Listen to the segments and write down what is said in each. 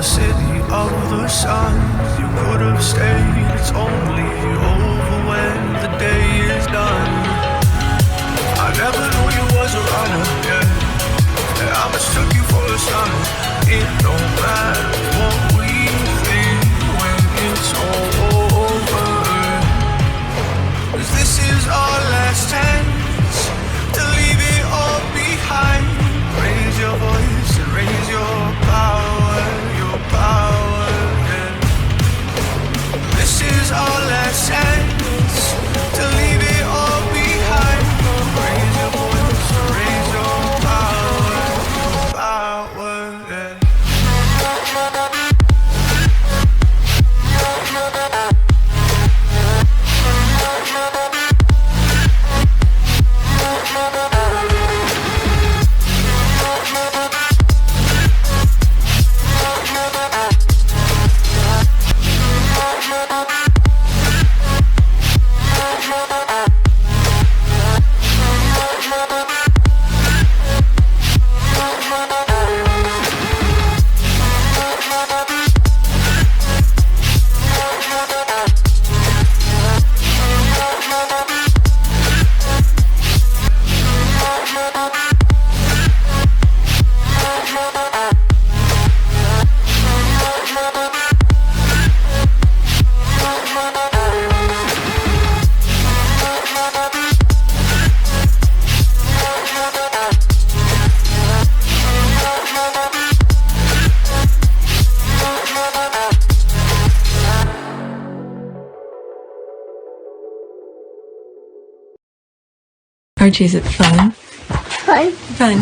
the city of the sun. You could have stayed, it's only over when the day is done. I never knew you was a runner, yeah. I mistook you for a son. It don't matter what we think when it's all over. 'Cause this is our last chance to leave it all behind. Raise your voice and raise your power, yeah. This is our last chance to leave it all behind. Raise your voice and raise your power, yeah. Archie, is it fun? Fun. Fun.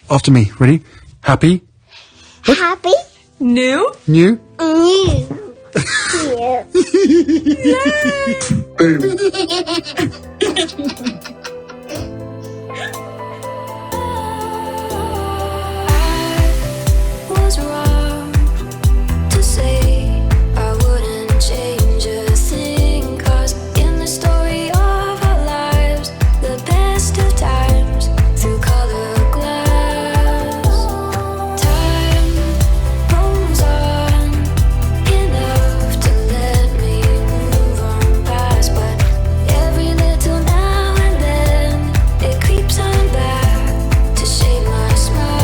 After me. Ready? Happy? Happy. New? New? New. Was wrong to say I wouldn't change a thing, 'cause in the story of our lives, the best of times through colored glass, time moves on enough to let me move on past, but every little now and then it creeps on back to shape my smile.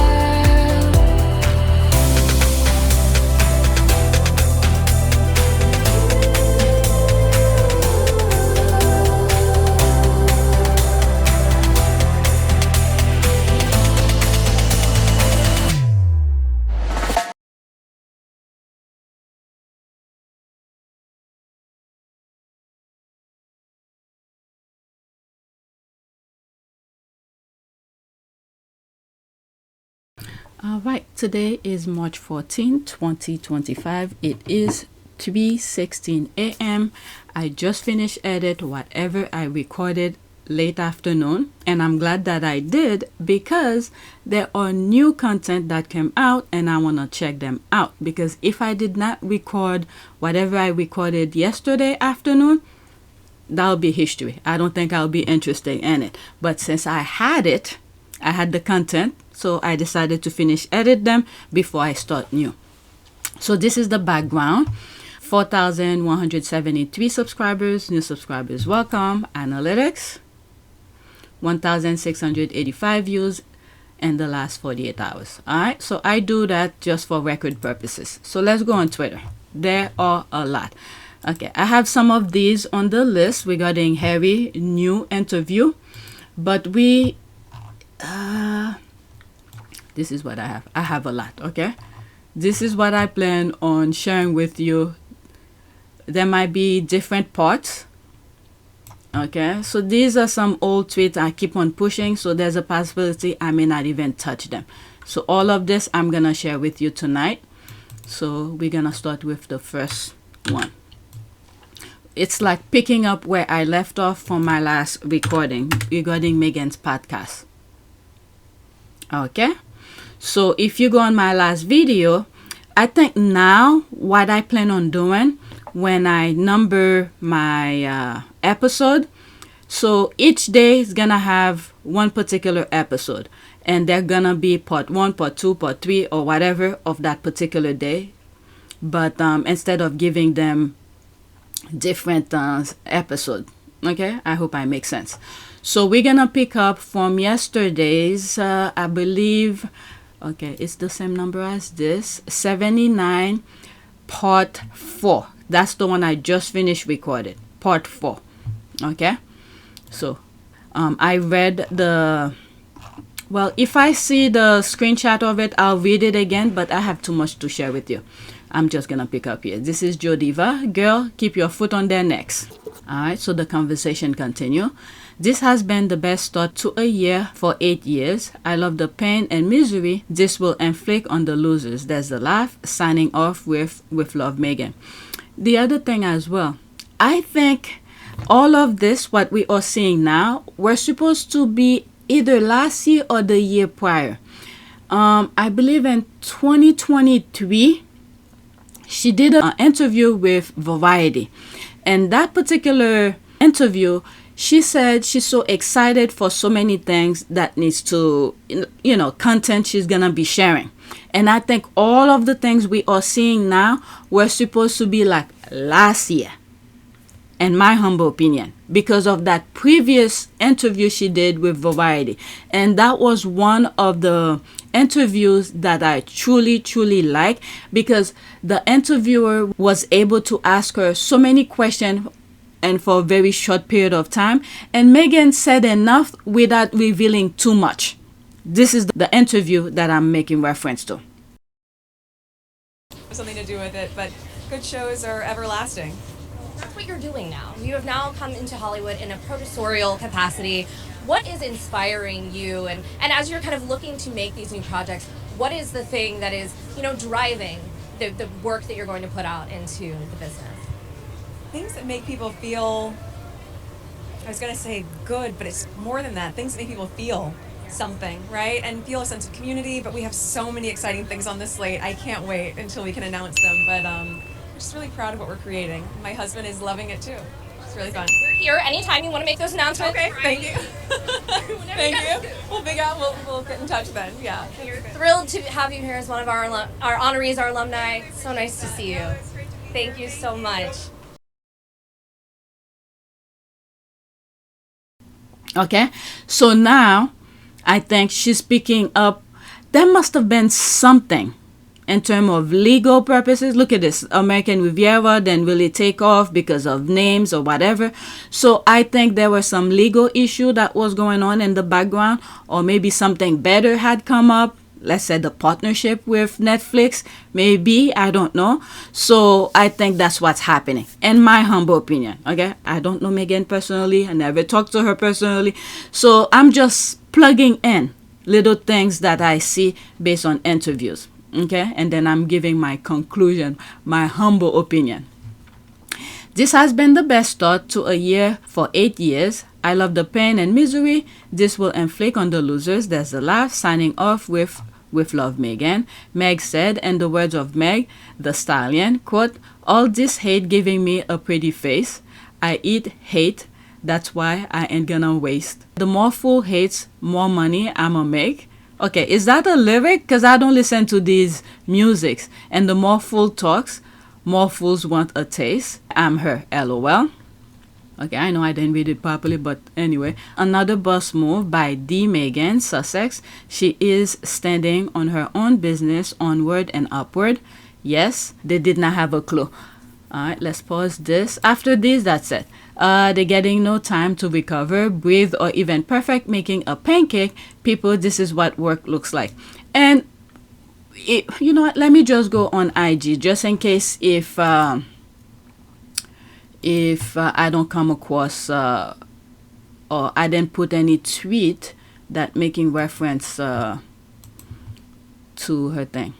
All right, today is March 14, 2025. It is 3:16 a.m. I just finished edit whatever I recorded late afternoon, and I'm glad that I did, because there are new content that came out and I want to check them out. Because if I did not record whatever I recorded yesterday afternoon, that'll be history. I don't think I'll be interested in it. But since I had it, I had the content, so I decided to finish edit them before I start new. So this is the background. 4,173 subscribers, new subscribers, welcome. Analytics, 1,685 views in the last 48 hours. All right, so I do that just for record purposes. So let's go on Twitter. There are a lot. Okay, I have some of these on the list regarding Harry new interview, but this is what I have. I have a lot, okay? This is what I plan on sharing with you. There might be different parts, okay? So these are some old tweets I keep on pushing, so there's a possibility I may not even touch them. So all of this I'm going to share with you tonight. So we're going to start with the first one. It's like picking up where I left off from my last recording regarding Meghan's podcast. Okay, so if you go on my last video, I think now what I plan on doing when I number my episode, so each day is gonna have one particular episode, and they're gonna be part 1, part 2, part 3, or whatever of that particular day. But instead of giving them different episode. Okay, I hope I make sense. So we're gonna pick up from yesterday's, I believe, okay, it's the same number as this, 79, part 4. That's the one I just finished recorded, part 4. Okay, so I read the, well, if I see the screenshot of it, I'll read it again, but I have too much to share with you. I'm just gonna pick up here. This is Jodiva. Girl, keep your foot on their necks. Alright, so the conversation continue. This has been the best start to a year for 8 years. I love the pain and misery this will inflict on the losers. There's the laugh. Signing off with love, Meghan. The other thing as well, I think all of this, what we are seeing now, were supposed to be either last year or the year prior. I believe in 2023, she did an interview with Variety. And that particular interview, she said she's so excited for so many things that needs to, content she's going to be sharing. And I think all of the things we are seeing now were supposed to be like last year, in my humble opinion, because of that previous interview she did with Variety. And that was one of the interviews that I truly like, because the interviewer was able to ask her so many questions and for a very short period of time, and Meghan said enough without revealing too much. This is the interview that I'm making reference to. Something to do with it, but good shows are everlasting. That's what you're doing now. You have now come into Hollywood in a producerial capacity. What is inspiring you, and as you're kind of looking to make these new projects, what is the thing that is, driving the work that you're going to put out into the business? Things that make people feel, I was going to say good, but it's more than that. Things that make people feel something, right? And feel a sense of community, but we have so many exciting things on this slate. I can't wait until we can announce them, but I'm just really proud of what we're creating. My husband is loving it too. It's really fun. We're here anytime you want to make those announcements. Okay, thank you. Thank you. We'll get in touch then. Yeah. We're thrilled to have you here as one of our honorees, our alumni. So nice to see you. Thank you so much. Okay, so now I think she's picking up. There must have been something in terms of legal purposes. Look at this, American Riviera didn't really take off because of names or whatever. So I think there was some legal issue that was going on in the background, or maybe something better had come up. Let's say the partnership with Netflix, maybe, I don't know. So I think that's what's happening, in my humble opinion. Okay, I don't know Meghan personally. I never talked to her personally. So I'm just plugging in little things that I see based on interviews. Okay, and then I'm giving my conclusion, my humble opinion. This has been the best start to a year for 8 years. I love the pain and misery this will inflict on the losers. There's a laugh. Signing off with love, Meghan. Meg said, in the words of Meg the Stallion, quote, all this hate giving me a pretty face. I eat hate. That's why I ain't gonna waste. The more fool hates, more money I'ma make. Okay, is that a lyric? Because I don't listen to these musics. And the more fool talks, more fools want a taste. I'm her, LOL. Okay, I know I didn't read it properly, but anyway. Another boss move by the Meghan Sussex. She is standing on her own business, onward and upward. Yes, they did not have a clue. All right, let's pause this. After this, that's it. They're getting no time to recover, breathe, or even perfect making a pancake. People, this is what work looks like. And you know what? Let me just go on IG just in case if I don't come across or I didn't put any tweet that making reference to her thing.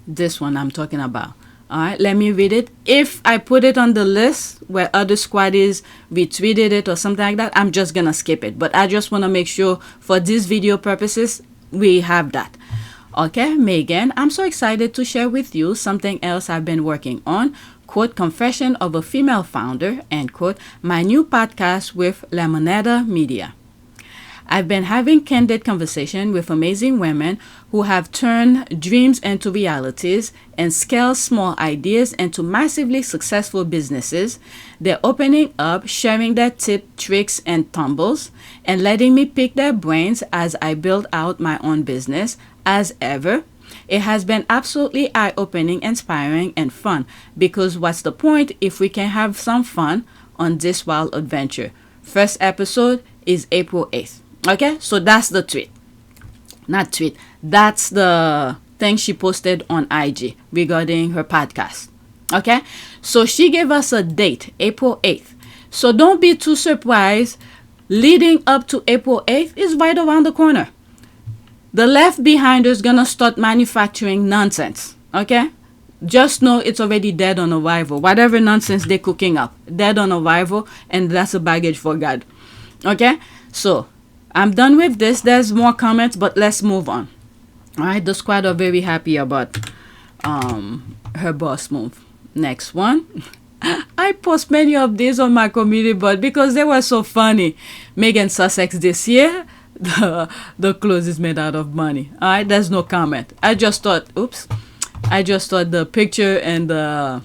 This one I'm talking about. All right, let me read it. If I put it on the list where other squaddies retweeted it or something like that, I'm just gonna skip it. But I just want to make sure for this video purposes, we have that. Okay, Meghan, I'm so excited to share with you something else I've been working on. Quote, confession of a female founder, end quote, my new podcast with Lemonetta Media. I've been having candid conversation with amazing women who have turned dreams into realities and scaled small ideas into massively successful businesses. They're opening up, sharing their tips, tricks, and tumbles, and letting me pick their brains as I build out my own business. As ever, it has been absolutely eye-opening, inspiring, and fun, because what's the point if we can have some fun on this wild adventure? First episode is April 8th. Okay, so that's the tweet. Not tweet. That's the thing she posted on IG regarding her podcast. Okay, so she gave us a date, April 8th. So don't be too surprised. Leading up to April 8th is right around the corner. The left behinders gonna start manufacturing nonsense. Okay, just know it's already dead on arrival. Whatever nonsense they're cooking up, dead on arrival, and that's a baggage for God. Okay, so I'm done with this. There's more comments, but let's move on. All right, the squad are very happy about her boss move. Next one. I post many of these on my community board because they were so funny. Meghan Sussex this year, the clothes is made out of money. All right, there's no comment. I just thought the picture and the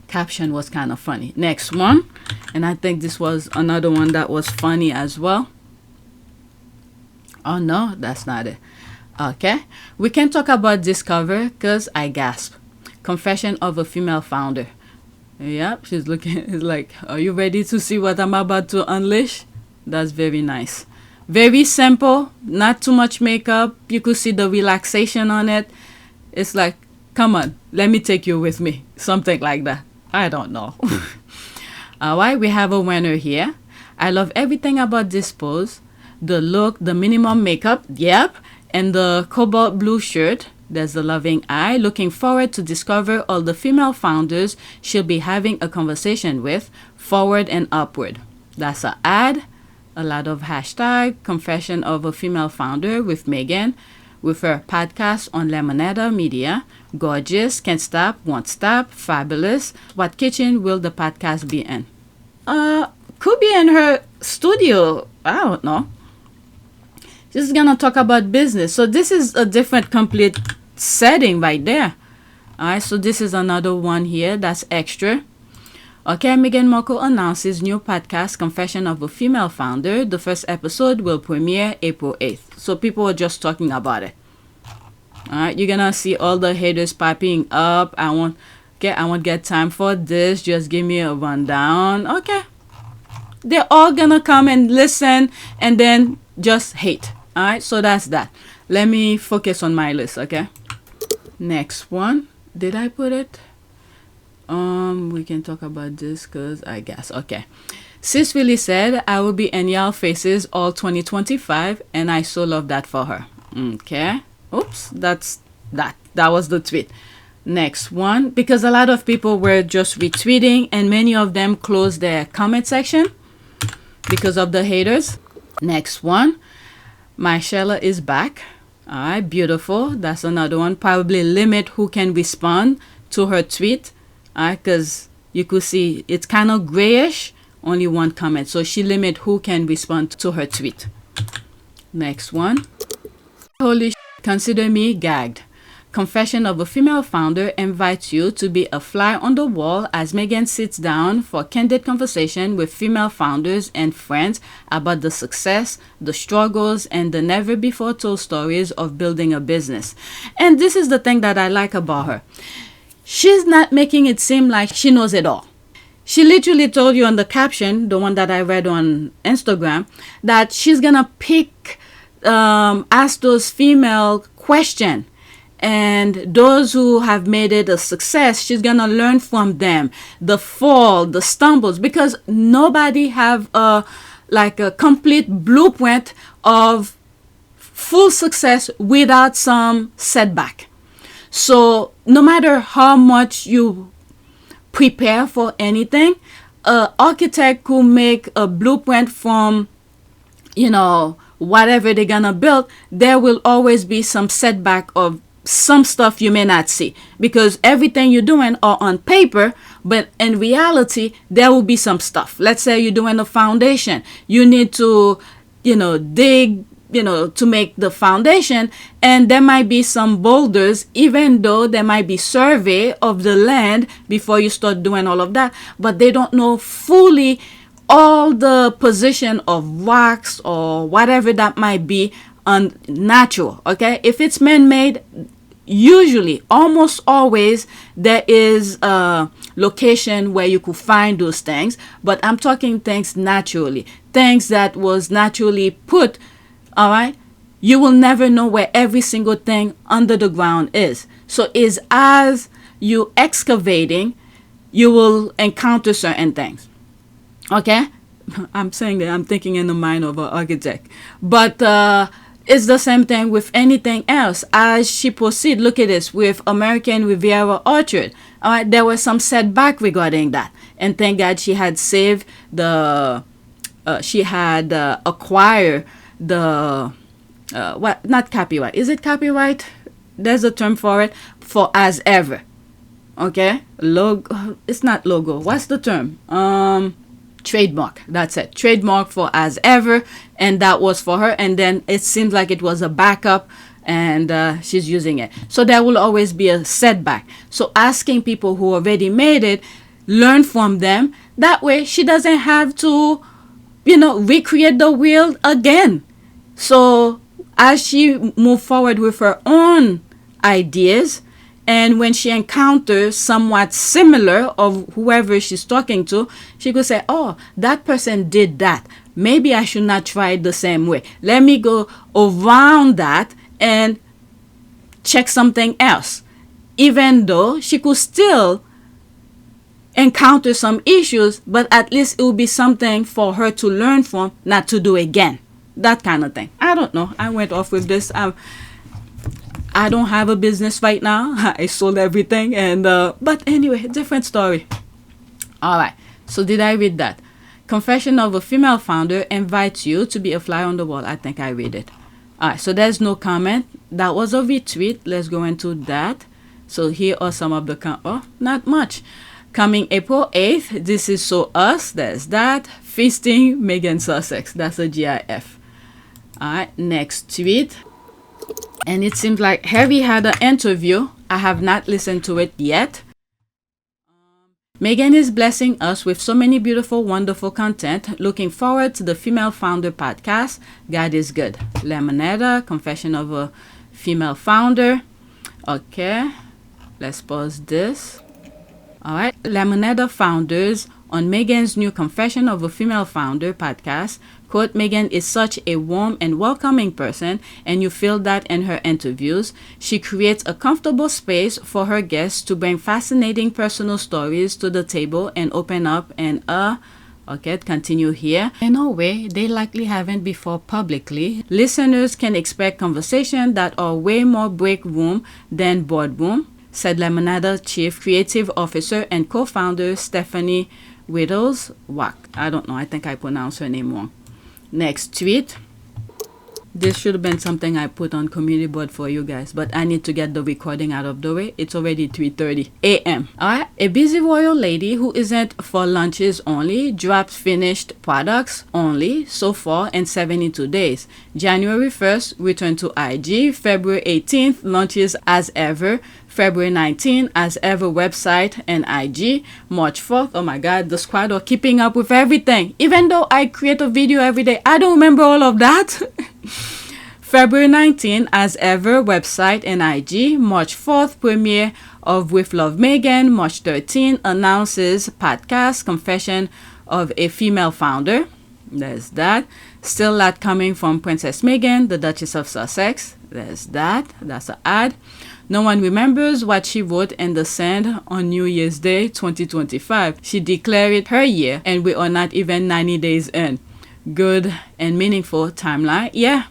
caption was kind of funny. Next one, and I think this was another one that was funny as well. Oh no, that's not it. Okay, we can talk about this cover because I gasp. Confession of a female founder. Yep, she's looking. It's like, are you ready to see what I'm about to unleash? That's very nice. Very simple, not too much makeup. You could see the relaxation on it. It's like, come on, let me take you with me. Something like that. I don't know. All right, we have a winner here. I love everything about this pose. The look, the minimum makeup, yep, and the cobalt blue shirt. There's the loving eye. Looking forward to discover all the female founders she'll be having a conversation with, forward and upward. That's an ad. A lot of hashtag, confession of a female founder with Meghan, with her podcast on Lemonada Media. Gorgeous, can't stop, won't stop, fabulous. What kitchen will the podcast be in? Could be in her studio. I don't know. She's gonna talk about business. So this is a different complete setting right there. Alright, so this is another one here that's extra. Okay, Meghan Markle announces new podcast, Confession of a Female Founder. The first episode will premiere April 8th. So people are just talking about it. Alright, you're gonna see all the haters popping up. I won't get time for this. Just give me a rundown. Okay. They're all gonna come and listen and then just hate. Alright, so that's that. Let me focus on my list, okay? Next one. Did I put it? We can talk about this because I guess. Okay. Sis really said, I will be in y'all faces all 2025, and I so love that for her. Okay. Oops, that's that. That was the tweet. Next one, because a lot of people were just retweeting, and many of them closed their comment section because of the haters. Next one. My Shayla is back. All right, beautiful. That's another one. Probably limit who can respond to her tweet. All right, because you could see it's kind of grayish. Only one comment. So she limit who can respond to her tweet. Next one. Holy shit, consider me gagged. Confession of a Female Founder invites you to be a fly on the wall as Meghan sits down for candid conversation with female founders and friends about the success, the struggles, and the never-before-told stories of building a business. And this is the thing that I like about her. She's not making it seem like she knows it all. She literally told you on the caption, the one that I read on Instagram, that she's gonna ask those female questions. And those who have made it a success, she's going to learn from them. The fall, the stumbles, because nobody have a complete blueprint of full success without some setback. So no matter how much you prepare for anything, an architect could make a blueprint from, whatever they're going to build. There will always be some setback of some stuff you may not see, because everything you're doing are on paper, but in reality there will be some stuff. Let's say you're doing a foundation, you need to dig, to make the foundation, and there might be some boulders, even though there might be survey of the land before you start doing all of that, but they don't know fully all the position of rocks or whatever that might be unnatural. Okay, if it's man-made, usually, almost always, there is a location where you could find those things, but I'm talking things naturally, things that was naturally put. All right, you will never know where every single thing under the ground is. So is as you excavating, you will encounter certain things. Okay, I'm saying that I'm thinking in the mind of an architect, but it's the same thing with anything else. As she proceed, look at this with American Riviera Orchard. All right, there was some setback regarding that, and thank God she had saved she had acquired the what, not copyright, is it copyright? There's a term for it, for as ever. Okay, logo, it's not logo, what's the term? Trademark, that's it, trademark for as ever, and that was for her, and then it seems like it was a backup, and she's using it. So there will always be a setback. So asking people who already made it, learn from them, that way she doesn't have to recreate the wheel again. So as she move forward with her own ideas, and when she encounters somewhat similar of whoever she's talking to, she could say, oh, that person did that. Maybe I should not try it the same way. Let me go around that and check something else. Even though she could still encounter some issues, but at least it will be something for her to learn from, not to do again. That kind of thing. I don't know. I went off with this. I don't have a business right now. I sold everything, and but anyway, different story. All right. So did I read that? Confession of a female founder invites you to be a fly on the wall. I think I read it. All right. So there's no comment. That was a retweet. Let's go into that. So here are some of the not much. Coming April 8th. This is So Us. There's that. Feasting Meghan Sussex. That's a GIF. All right. Next tweet. And it seems like Harry had an interview. I have not listened to it yet. Meghan is blessing us with so many beautiful, wonderful content. Looking forward to the Female Founder podcast. God is good. Lemonetta, Confession of a Female Founder. Okay, let's pause this. All right, Lemonetta founders on Meghan's new Confession of a Female Founder podcast. Quote, Meghan is such a warm and welcoming person, and you feel that in her interviews. She creates a comfortable space for her guests to bring fascinating personal stories to the table and open up and okay, continue here. In a way they likely haven't before publicly. Listeners can expect conversations that are way more break room than boardroom, said Lemonetta Chief Creative Officer and co-founder Stephanie Whittles-Wack. I don't know, I think I pronounced her name wrong. Next tweet. This should have been something I put on community board for you guys, but I need to get the recording out of the way. It's already 3:30 a.m. Alright, a busy royal lady who isn't for lunches only drops finished products only so far in 72 days. January 1st, return to IG. February 18th, launches as ever. February 19th, as ever, website and IG. March 4th, oh my god, the squad are keeping up with everything. Even though I create a video every day, I don't remember all of that. February 19th, as ever, website and IG. March 4th, premiere of With Love Meghan. March 13th, announces podcast Confession of a Female Founder. There's that. Still a lot coming from Princess Meghan, the Duchess of Sussex. There's that. That's an ad. No one remembers what she wrote in the sand on New Year's Day 2025. She declared it her year, and we are not even 90 days in. Good and meaningful timeline. Yeah,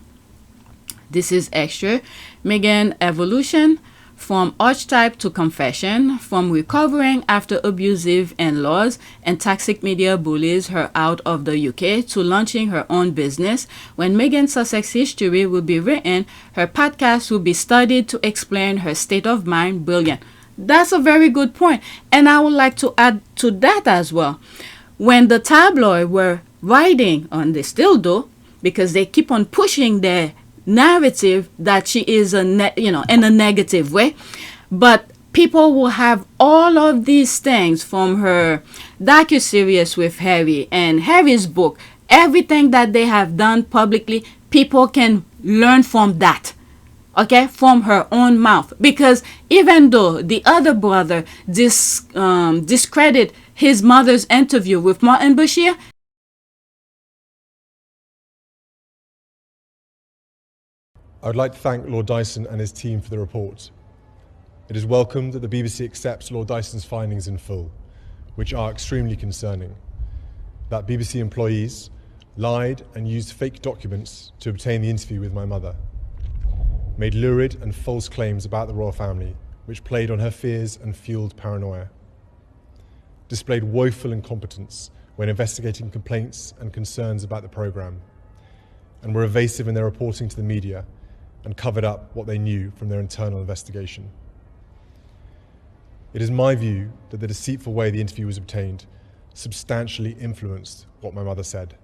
this is extra. Meghan evolution. From archetype to confession, from recovering after abusive in-laws and toxic media bullies her out of the UK to launching her own business. When Meghan Sussex history will be written, her podcast will be studied to explain her state of mind. Brilliant. That's a very good point. And I would like to add to that as well. When the tabloid were writing, and they still do, because they keep on pushing their narrative that she is in a negative way. But people will have all of these things from her docuseries with Harry and Harry's book, everything that they have done publicly. People can learn from that, okay, from her own mouth. Because even though the other brother discredit his mother's interview with Martin Bashir, I would like to thank Lord Dyson and his team for the report. It is welcome that the BBC accepts Lord Dyson's findings in full, which are extremely concerning. That BBC employees lied and used fake documents to obtain the interview with my mother, made lurid and false claims about the royal family, which played on her fears and fueled paranoia, displayed woeful incompetence when investigating complaints and concerns about the programme, and were evasive in their reporting to the media and covered up what they knew from their internal investigation. It is my view that the deceitful way the interview was obtained substantially influenced what my mother said.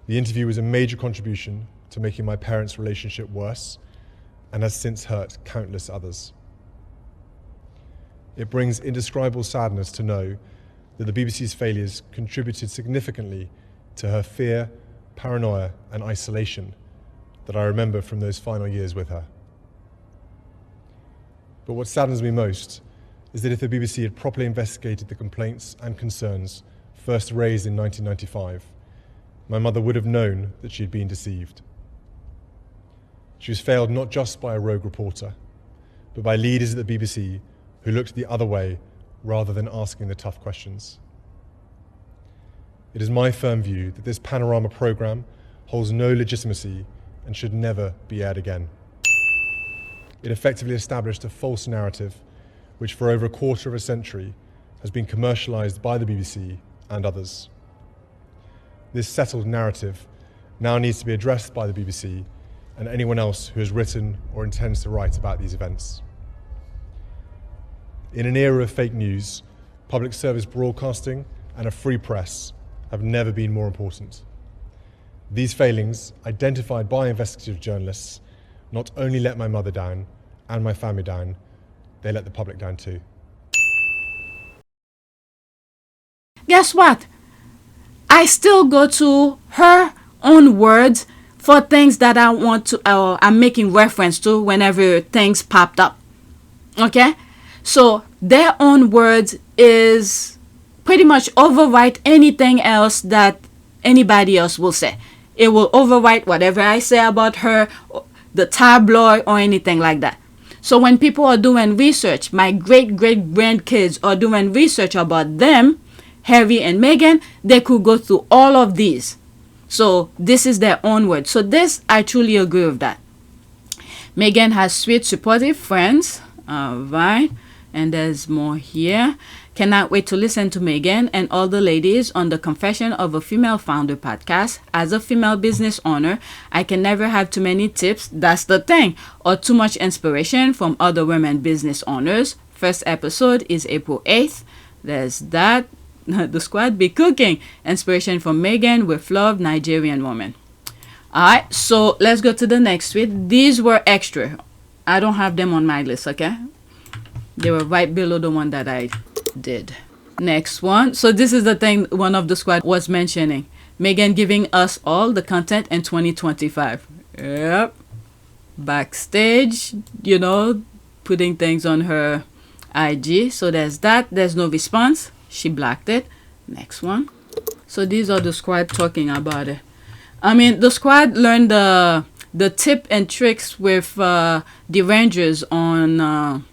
The interview was a major contribution to making my parents' relationship worse and has since hurt countless others. It brings indescribable sadness to know that the BBC's failures contributed significantly to her fear, paranoia, and isolation that I remember from those final years with her. But what saddens me most is that if the BBC had properly investigated the complaints and concerns first raised in 1995, my mother would have known that she had been deceived. She was failed not just by a rogue reporter, but by leaders at the BBC who looked the other way rather than asking the tough questions. It is my firm view that this Panorama programme holds no legitimacy and should never be aired again. It effectively established a false narrative which for over a quarter of a century has been commercialised by the BBC and others. This settled narrative now needs to be addressed by the BBC and anyone else who has written or intends to write about these events. In an era of fake news, public service broadcasting and a free press have never been more important. These failings, identified by investigative journalists, not only let my mother down and my family down, they let the public down too. Guess what? I still go to her own words for things that I want to, I'm making reference to whenever things popped up. Okay? So their own words is pretty much overwrite anything else that anybody else will say. It will overwrite whatever I say about her, the tabloid, or anything like that. So when people are doing research, my great-great-grandkids are doing research about them, Harry and Meghan, they could go through all of these. So this is their own word. So this, I truly agree with that. Meghan has sweet, supportive friends. All right. And there's more here. Cannot wait to listen to Meghan and all the ladies on the Confession of a Female Founder podcast. As a female business owner, I can never have too many tips, that's the thing, or too much inspiration from other women business owners. First episode is April 8th. There's that. The squad be cooking. Inspiration from Meghan with love, Nigerian woman. Alright, so let's go to the next tweet. These were extra. I don't have them on my list, okay? They were right below the one that I did. Next one. So this is the thing one of the squad was mentioning. Meghan giving us all the content in 2025. Yep. Backstage, putting things on her IG. So there's that. There's no response. She blocked it. Next one. So these are the squad talking about it. I mean, the squad learned the tip and tricks with the Rangers on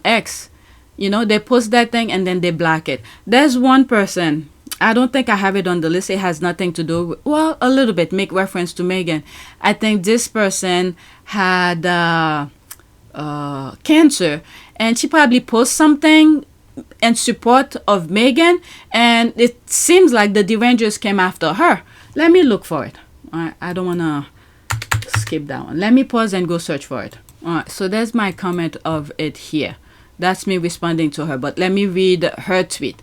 X. They post that thing and then they block it. There's one person, I don't think I have it on the list. It has nothing to do with, well, a little bit, make reference to Meghan. I think this person had cancer, and she probably posts something in support of Meghan, and it seems like the Rangers came after her. Let me look for it. I don't want to skip that one. Let me pause and go search for it. Alright, so there's my comment of it here. That's me responding to her, but let me read her tweet.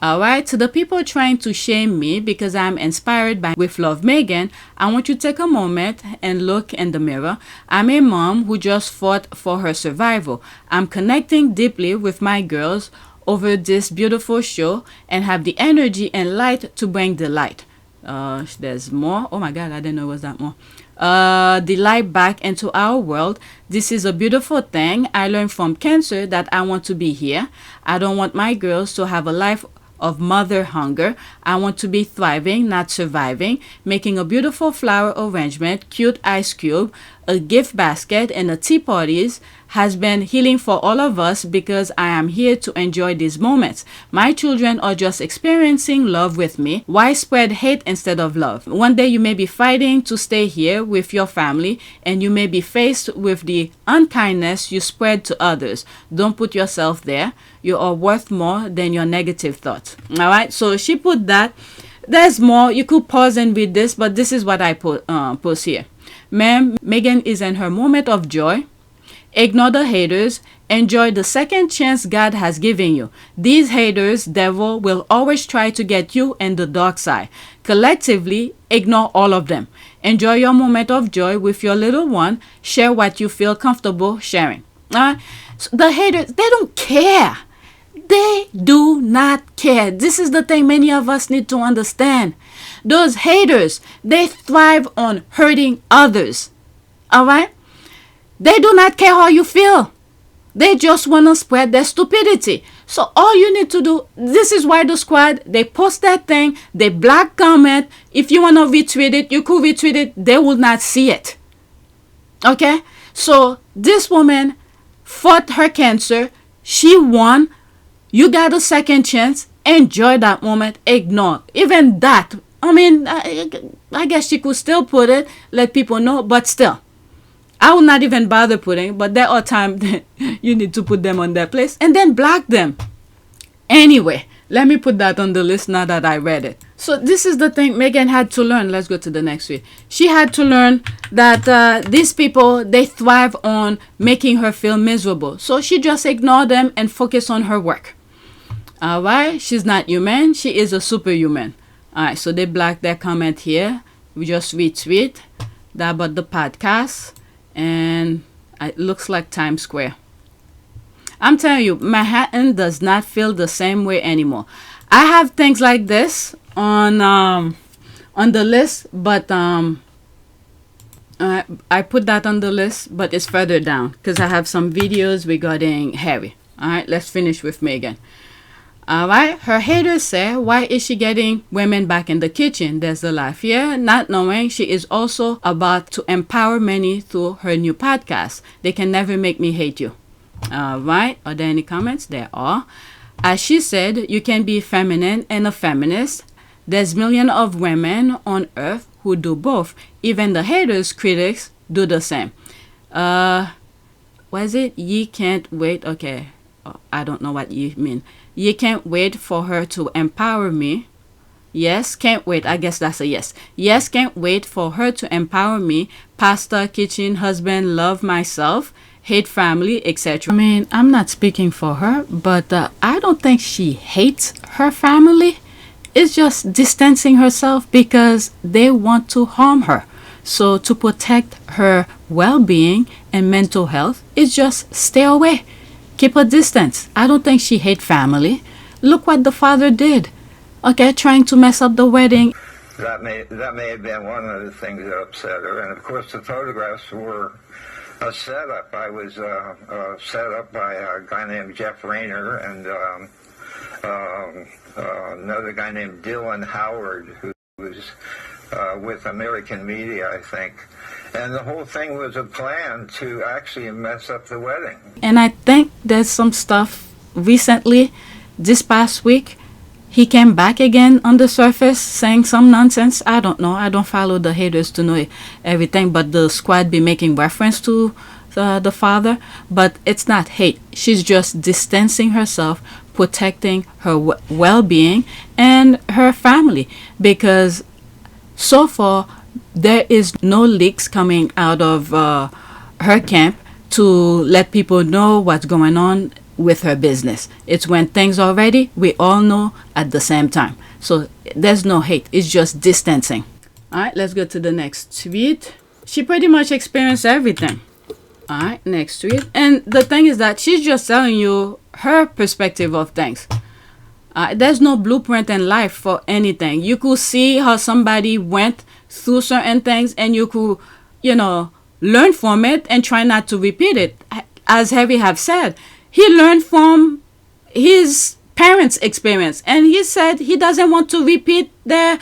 Alright, to the people trying to shame me because I'm inspired by With Love Meghan, I want you to take a moment and look in the mirror. I'm a mom who just fought for her survival. I'm connecting deeply with my girls over this beautiful show and have the energy and light to bring the light. There's more. Oh my God, I didn't know it was that more. The light back into our world. This is a beautiful thing. I learned from cancer that I want to be here. I don't want my girls to have a life of mother hunger. I want to be thriving, not surviving, making a beautiful flower arrangement, cute ice cube, a gift basket, and a tea parties has been healing for all of us because I am here to enjoy these moments. My children are just experiencing love with me. Why spread hate instead of love? One day you may be fighting to stay here with your family and you may be faced with the unkindness you spread to others. Don't put yourself there. You are worth more than your negative thoughts. All right, so she put that. There's more. You could pause and read this, but this is what I post here. Ma'am, Meghan is in her moment of joy. Ignore the haters. Enjoy the second chance God has given you. These haters, devil, will always try to get you in the dark side. Collectively, ignore all of them. Enjoy your moment of joy with your little one. Share what you feel comfortable sharing. So the haters, they don't care. They do not care. This is the thing many of us need to understand. Those haters, they thrive on hurting others. All right? They do not care how you feel. They just want to spread their stupidity. So all you need to do, this is why the squad, they post that thing, they black comment. If you want to retweet it, you could retweet it. They will not see it. Okay? So this woman fought her cancer. She won. You got a second chance. Enjoy that moment. Ignore. Even that. I mean, I guess she could still put it, let people know, but still. I will not even bother putting, but there are times that you need to put them on their place and then block them. Anyway, let me put that on the list now that I read it. So this is the thing Meghan had to learn. Let's go to the next one. She had to learn that these people, they thrive on making her feel miserable. So she just ignored them and focus on her work. All right. She's not human. She is a superhuman. All right. So they blocked their comment here. We just retweet that about the podcast. And it looks like Times Square. I'm telling you, Manhattan does not feel the same way anymore. I have things like this on the list, but I put that on the list, but it's further down because I have some videos regarding Harry. All right, let's finish with Meghan. All right, her haters say, why is she getting women back in the kitchen? There's the laugh here, not knowing she is also about to empower many through her new podcast. They can never make me hate you. All right, are there any comments? There are. As she said, you can be feminine and a feminist. There's millions of women on earth who do both. Even the haters, critics, do the same. What is it? Ye can't wait. Okay, I don't know what you mean. You can't wait for her to empower me. Yes, can't wait. I guess that's a yes. Yes, can't wait for her to empower me. Pasta, kitchen, husband, love myself, hate family, etc. I mean, I'm not speaking for her, but I don't think she hates her family. It's just distancing herself because they want to harm her. So to protect her well-being and mental health, it's just stay away. Keep a distance. I don't think she hates family. Look what the father did. Okay, trying to mess up the wedding. That may have been one of the things that upset her. And of course, the photographs were a setup. I was set up by a guy named Jeff Rayner and another guy named Dylan Howard, who was with American Media, I think. And the whole thing was a plan to actually mess up the wedding. And I think there's some stuff recently, this past week, he came back again on the surface saying some nonsense. I don't know. I don't follow the haters to know everything, but the squad be making reference to the father. But it's not hate. She's just distancing herself, protecting her well-being and her family. Because so far, there is no leaks coming out of her camp to let people know what's going on with her business. It's when things are ready, we all know at the same time. So there's no hate, it's just distancing. All right, let's go to the next tweet. She pretty much experienced everything. All right, next tweet. And the thing is that she's just telling you her perspective of things. There's no blueprint in life for anything. You could see how somebody went through certain things and you could, learn from it and try not to repeat it. As Harry have said, he learned from his parents' experience and he said he doesn't want to repeat their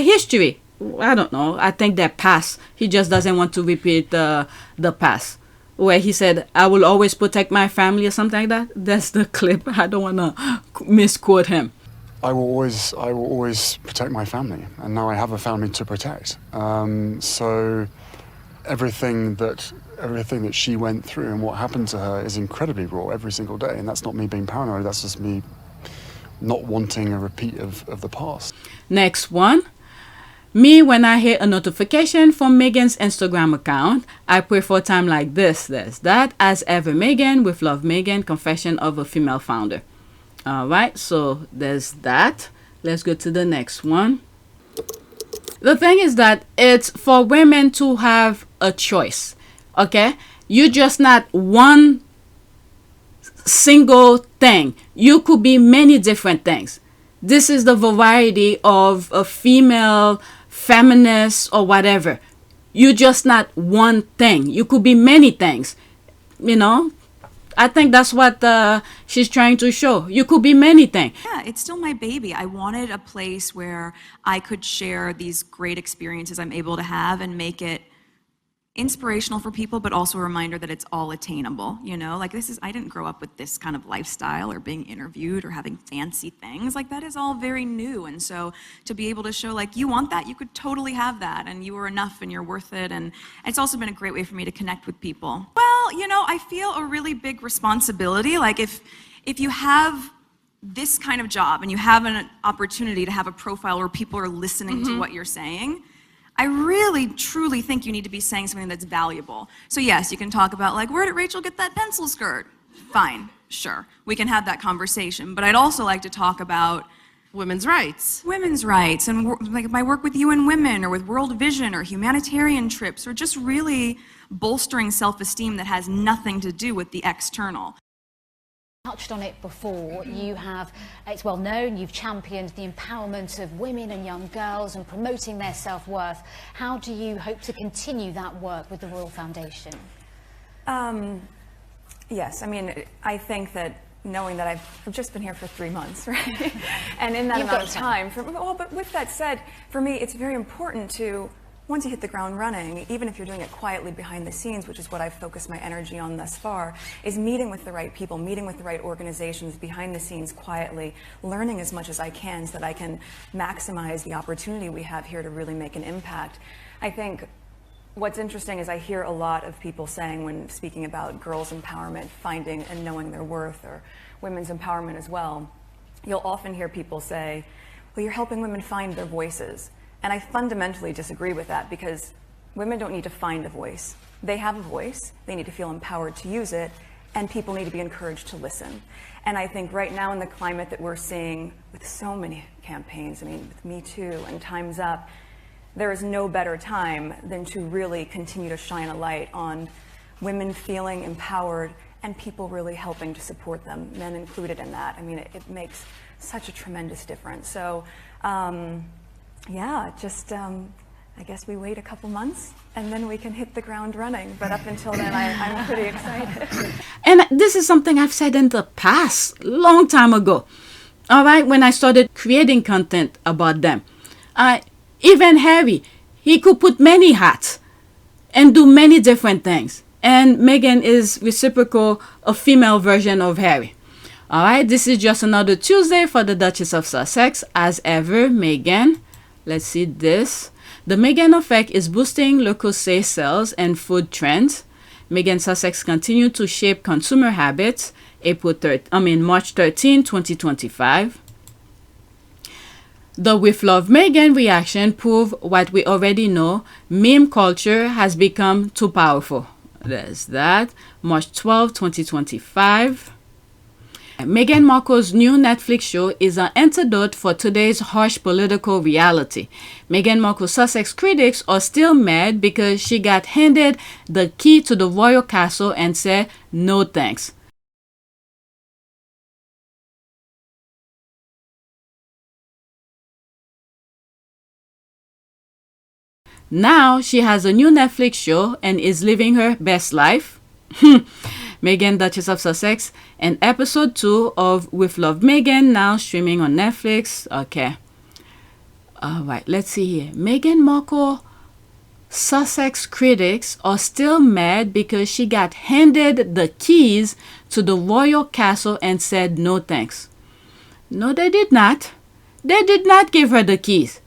history. I don't know. I think their past. He just doesn't want to repeat the past. Where he said, I will always protect my family or something like that. That's the clip. I don't want to misquote him. I will always protect my family, and now I have a family to protect. So everything that she went through and what happened to her is incredibly raw every single day, and that's not me being paranoid. That's just me not wanting a repeat of the past. Next one. Me, when I hear a notification from Meghan's Instagram account, I pray for a time like this, that, as ever, Meghan, with love, Meghan, confession of a female founder. All right, so there's that. Let's go to the next one. The thing is that it's for women to have a choice, okay? You're just not one single thing. You could be many different things. This is the variety of a female feminist or whatever. You're just not one thing. You could be many things. I think that's what she's trying to show. You could be many things. Yeah, it's still my baby. I wanted a place where I could share these great experiences I'm able to have and make it inspirational for people, but also a reminder that it's all attainable. Like I didn't grow up with this kind of lifestyle or being interviewed or having fancy things. Like that is all very new. And so to be able to show like, you want that, you could totally have that and you are enough and you're worth it. And it's also been a great way for me to connect with people. Well, I feel a really big responsibility. Like if you have this kind of job and you have an opportunity to have a profile where people are listening to what you're saying, I really, truly think you need to be saying something that's valuable. So yes, you can talk about like, where did Rachel get that pencil skirt? Fine, sure. We can have that conversation. But I'd also like to talk about women's rights. Women's rights and like my work with UN Women or with World Vision or humanitarian trips or just really bolstering self-esteem that has nothing to do with the external. Touched on it before. It's well known, you've championed the empowerment of women and young girls and promoting their self-worth. How do you hope to continue that work with the Royal Foundation? Yes, I think that knowing that I've just been here for 3 months, right? And in that amount of time, but with that said, for me, it's very important to, once you hit the ground running, even if you're doing it quietly behind the scenes, which is what I've focused my energy on thus far, is meeting with the right people, meeting with the right organizations behind the scenes quietly, learning as much as I can so that I can maximize the opportunity we have here to really make an impact. I think what's interesting is I hear a lot of people saying when speaking about girls' empowerment, finding and knowing their worth, or women's empowerment as well, you'll often hear people say, well, you're helping women find their voices. And I fundamentally disagree with that because women don't need to find a voice. They have a voice, they need to feel empowered to use it, and people need to be encouraged to listen. And I think right now in the climate that we're seeing with so many campaigns, with Me Too and Time's Up, there is no better time than to really continue to shine a light on women feeling empowered and people really helping to support them, men included in that. It makes such a tremendous difference. So, yeah, just I guess we wait a couple months and then we can hit the ground running. But up until then, I'm pretty excited. And this is something I've said in the past, long time ago. All right, when I started creating content about them. Even Harry, he could put many hats and do many different things. And Meghan is reciprocal, a female version of Harry. All right, this is just another Tuesday for the Duchess of Sussex. As ever, Meghan. Let's see this. The Meghan effect is boosting local sales and food trends. Meghan Sussex continued to shape consumer habits. March 13, 2025. The With Love Meghan reaction proved what we already know. Meme culture has become too powerful. There's that. March 12, 2025. Meghan Markle's new Netflix show is an antidote for today's harsh political reality. Meghan Markle's Sussex critics are still mad because she got handed the key to the royal castle and said, "No thanks." Now she has a new Netflix show and is living her best life. Meghan, Duchess of Sussex, and episode 2 of With Love Meghan now streaming on Netflix. Okay. Alright, let's see here. Meghan Markle Sussex critics are still mad because she got handed the keys to the royal castle and said no thanks. No, they did not. They did not give her the keys.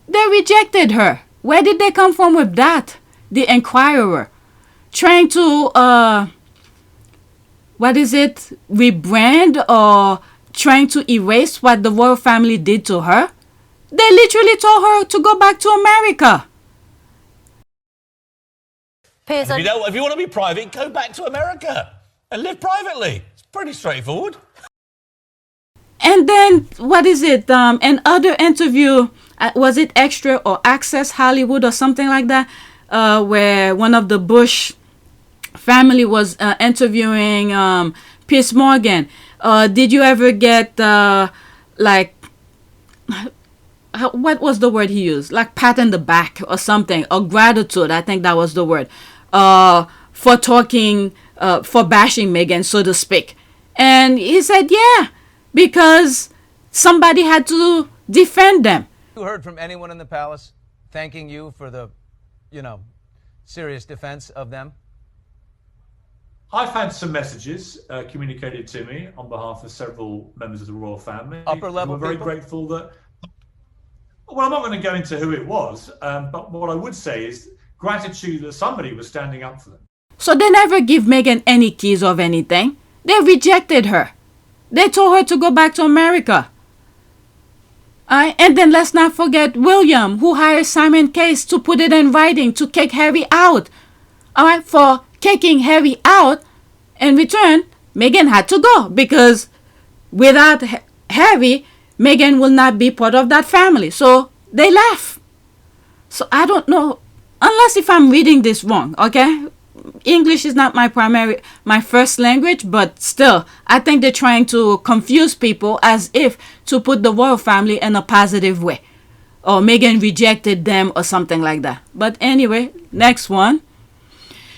They rejected her. Where did they come from with that? The Enquirer. Trying to, rebrand or trying to erase what the royal family did to her? They literally told her to go back to America. Piers, if you want to be private, go back to America and live privately. It's pretty straightforward. And then, another interview, was it Extra or Access Hollywood or something like that, where one of the Bush family was interviewing Piers Morgan. Did you ever get, what was the word he used? Like pat on the back or something, or gratitude, I think that was the word, for talking, for bashing Meghan, so to speak. And he said, yeah, because somebody had to defend them. You heard from anyone in the palace thanking you for the, serious defense of them? I've had some messages communicated to me on behalf of several members of the royal family. Upper level people? We're very grateful that. Well, I'm not going to go into who it was, but what I would say is gratitude that somebody was standing up for them. So they never give Meghan any keys of anything. They rejected her. They told her to go back to America. And then let's not forget William, who hired Simon Case to put it in writing to kick Harry out. For kicking Harry out, in return, Meghan had to go because without Harry, Meghan will not be part of that family. So they left. So I don't know, unless if I'm reading this wrong, okay? English is not my first language, but still, I think they're trying to confuse people as if to put the royal family in a positive way. Or Meghan rejected them or something like that. But anyway, next one.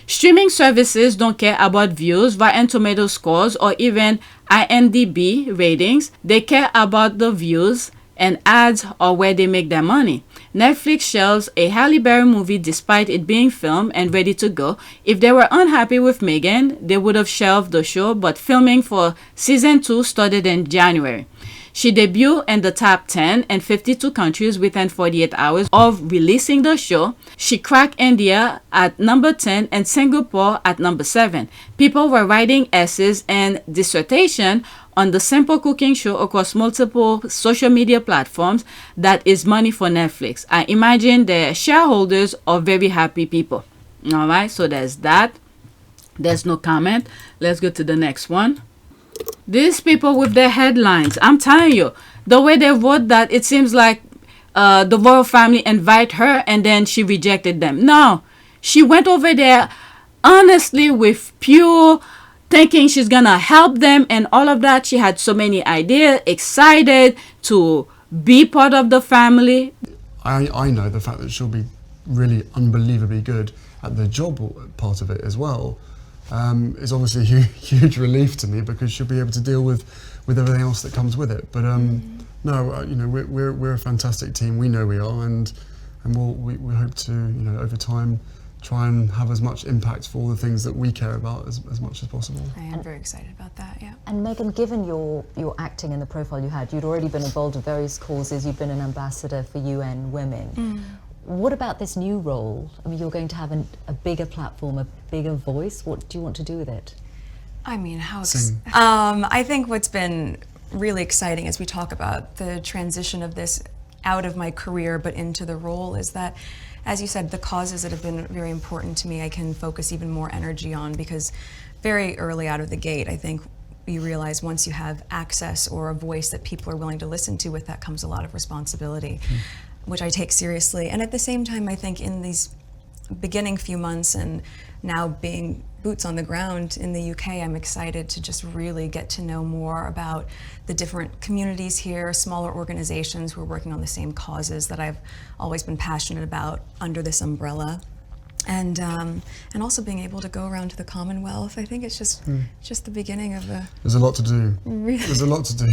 Streaming services don't care about views, Rotten Tomato scores, or even IMDb ratings. They care about the views, and ads are where they make their money. Netflix shelves a Halle Berry movie despite it being filmed and ready to go. If they were unhappy with Meghan, they would have shelved the show, but filming for season 2 started in January. She debuted in the top 10 in 52 countries within 48 hours of releasing the show. She cracked India at number 10 and Singapore at number 7. People were writing essays and dissertation on the simple cooking show across multiple social media platforms that is money for Netflix. I imagine the shareholders are very happy people. All right, so there's that. There's no comment. Let's go to the next one. These people with their headlines, I'm telling you, the way they wrote that, it seems like the royal family invited her and then she rejected them. No, she went over there honestly with pure thinking she's gonna help them and all of that. She had so many ideas, excited to be part of the family. I know the fact that she'll be really unbelievably good at the job part of it as well is obviously a huge relief to me, because she'll be able to deal with everything else that comes with it. But no, we're a fantastic team. We know we are, and we hope to, over time, try and have as much impact for all the things that we care about as much as possible. I am very excited about that, yeah. And Meghan, given your acting and the profile you had, you'd already been involved in various causes, you've been an ambassador for UN Women. What about this new role? I mean, you're going to have a bigger platform, a bigger voice. What do you want to do with it? I mean, I think what's been really exciting as we talk about the transition of this out of my career but into the role is that as you said, the causes that have been very important to me, I can focus even more energy on, because very early out of the gate, I think you realize once you have access or a voice that people are willing to listen to, with that comes a lot of responsibility, which I take seriously. And at the same time, I think in these beginning few months and now being boots on the ground in the UK, I'm excited to just really get to know more about the different communities here, smaller organizations who are working on the same causes that I've always been passionate about under this umbrella. And also being able to go around to the Commonwealth. I think it's just the beginning of a... There's a lot to do. Really? There's a lot to do.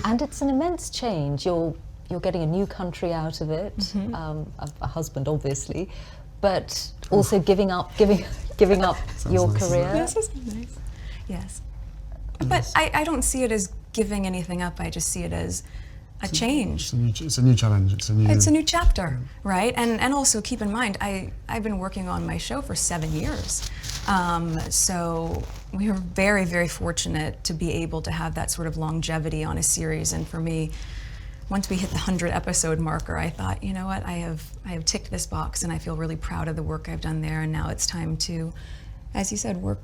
And it's an immense change. You're getting a new country out of it, a husband obviously, but also giving up your nice, career. Yes, that's nice. Yes. But I don't see it as giving anything up. I just see it as a change. It's a new challenge. It's a new chapter, right? And also keep in mind, I've been working on my show for 7 years. So we were very, very fortunate to be able to have that sort of longevity on a series. And for me, once we hit the 100 episode marker, I thought, you know what, I have ticked this box, and I feel really proud of the work I've done there. And now it's time to, as you said, work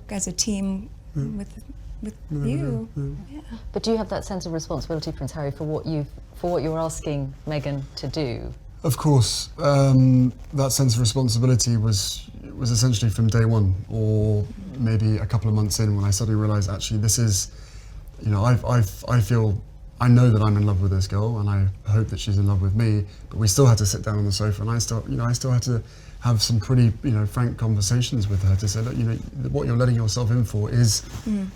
as a team with you. Yeah. But do you have that sense of responsibility, Prince Harry, for what you're asking Meghan to do? Of course, that sense of responsibility was essentially from day one, or maybe a couple of months in, when I suddenly realised, actually, this is, you know, I know that I'm in love with this girl, and I hope that she's in love with me. But we still had to sit down on the sofa, and I still had to have some pretty, frank conversations with her to say, look, what you're letting yourself in for is,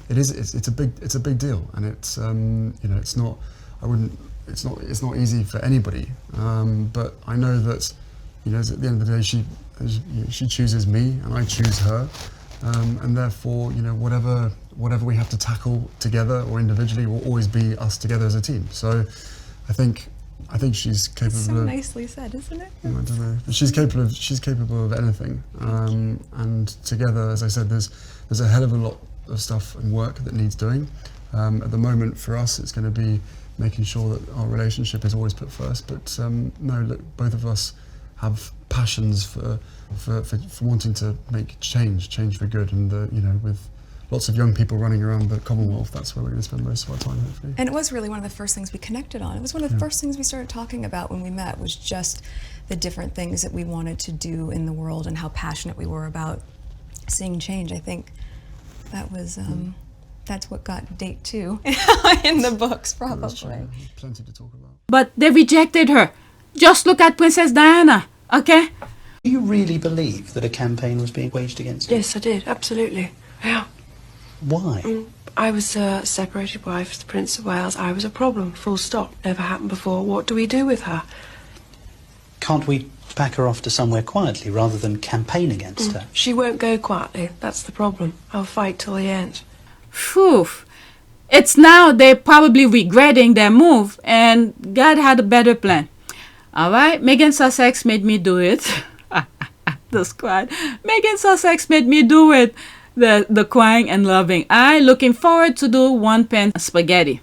it's a big deal, and it's, it's not easy for anybody. But I know that, at the end of the day, she chooses me, and I choose her, and therefore, whatever we have to tackle together or individually will always be us together as a team. So, I think she's capable. So of, nicely said, isn't it? I don't know. But she's capable of anything. And together, as I said, there's a hell of a lot of stuff and work that needs doing. At the moment, for us, it's going to be making sure that our relationship is always put first. But no, look, both of us have passions for wanting to make change for good, and with lots of young people running around the Commonwealth, that's where we're going to spend most of our time, hopefully. And it was really one of the first things we connected on. It was one of the first things we started talking about when we met, was just the different things that we wanted to do in the world and how passionate we were about seeing change. I think that was, that's what got date 2 in the books, probably. Plenty to talk about. But they rejected her. Just look at Princess Diana, okay? Do you really believe that a campaign was being waged against her? Yes, I did, absolutely. Yeah. Why? I was a separated wife to the Prince of Wales. I was a problem, full stop. Never happened before. What do we do with her? Can't we back her off to somewhere quietly rather than campaign against her? She won't go quietly. That's the problem. I'll fight till the end. Phew. It's now they're probably regretting their move, and God had a better plan. All right, Meghan Sussex made me do it. The squad. Meghan Sussex made me do it. The crying and loving. I looking forward to do 1 pan spaghetti.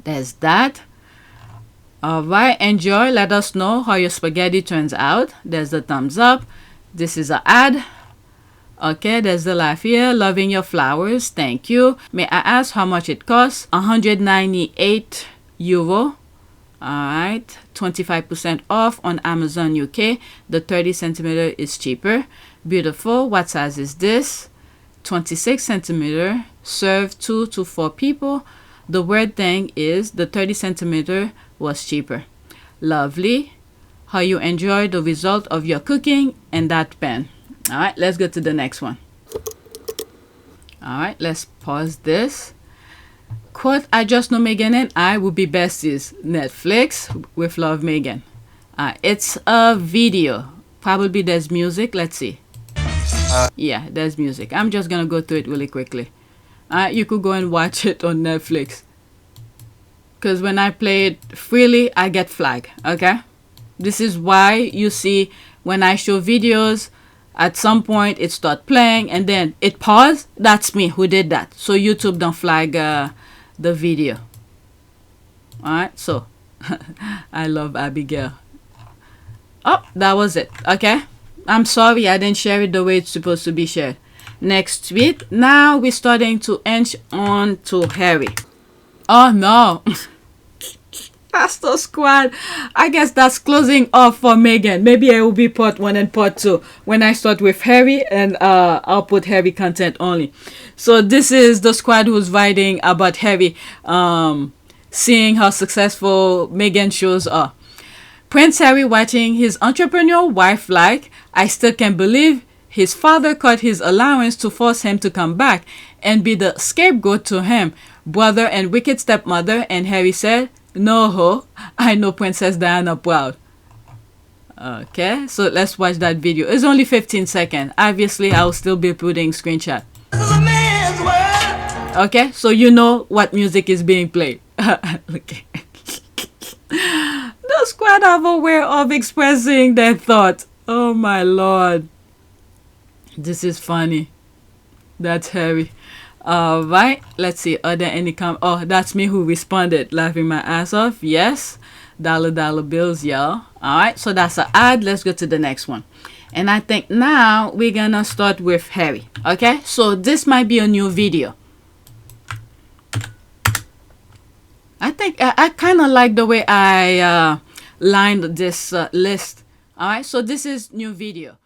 There's that. All right, enjoy. Let us know how your spaghetti turns out. There's the thumbs up. This is an ad. Okay, there's the laugh here. Loving your flowers. Thank you. May I ask how much it costs? €198. All right, 25% off on Amazon UK. The 30 centimeter is cheaper. Beautiful. What size is this? 26 centimeter. Serve 2 to 4 people. The weird thing is the 30 centimeter was cheaper. Lovely. How you enjoy the result of your cooking and that pan. All right, let's go to the next one. All right, let's pause this. Quote, I just know Meghan and I will be besties. Netflix with Love Meghan. It's a video. Probably there's music. Let's see. Yeah, there's music. I'm just going to go through it really quickly. You could go and watch it on Netflix. Because when I play it freely, I get flagged. Okay? This is why you see when I show videos, at some point it start playing and then it pause. That's me who did that. So YouTube don't flag the video. Alright, so I love Abigail. Oh, that was it. Okay, I'm sorry I didn't share it the way it's supposed to be shared. Next tweet. Now we're starting to inch on to Harry. Oh no. Pastor Squad. I guess that's closing off for Meghan. Maybe it will be part 1 and part 2 when I start with Harry, and I'll put Harry content only. So this is the squad who's writing about Harry, seeing how successful Meghan shows are. Prince Harry watching his entrepreneurial wife like, I still can't believe his father cut his allowance to force him to come back and be the scapegoat to him, brother and wicked stepmother. And Harry said, no ho, I know Princess Diana proud. Okay, so let's watch that video. It's only 15 seconds. Obviously, I'll still be putting screenshot. Okay, so you know what music is being played. Okay. The squad have a way of expressing their thoughts. Oh my lord. This is funny. That's Harry. Right, let's see, are there any oh, that's me who responded, laughing my ass off. Yes, dollar bills, y'all. All right, so that's an ad. Let's go to the next one. And I think now we're gonna start with Harry. Okay, so this might be a new video. I think I kind of like the way I lined this list. All right, so this is new video.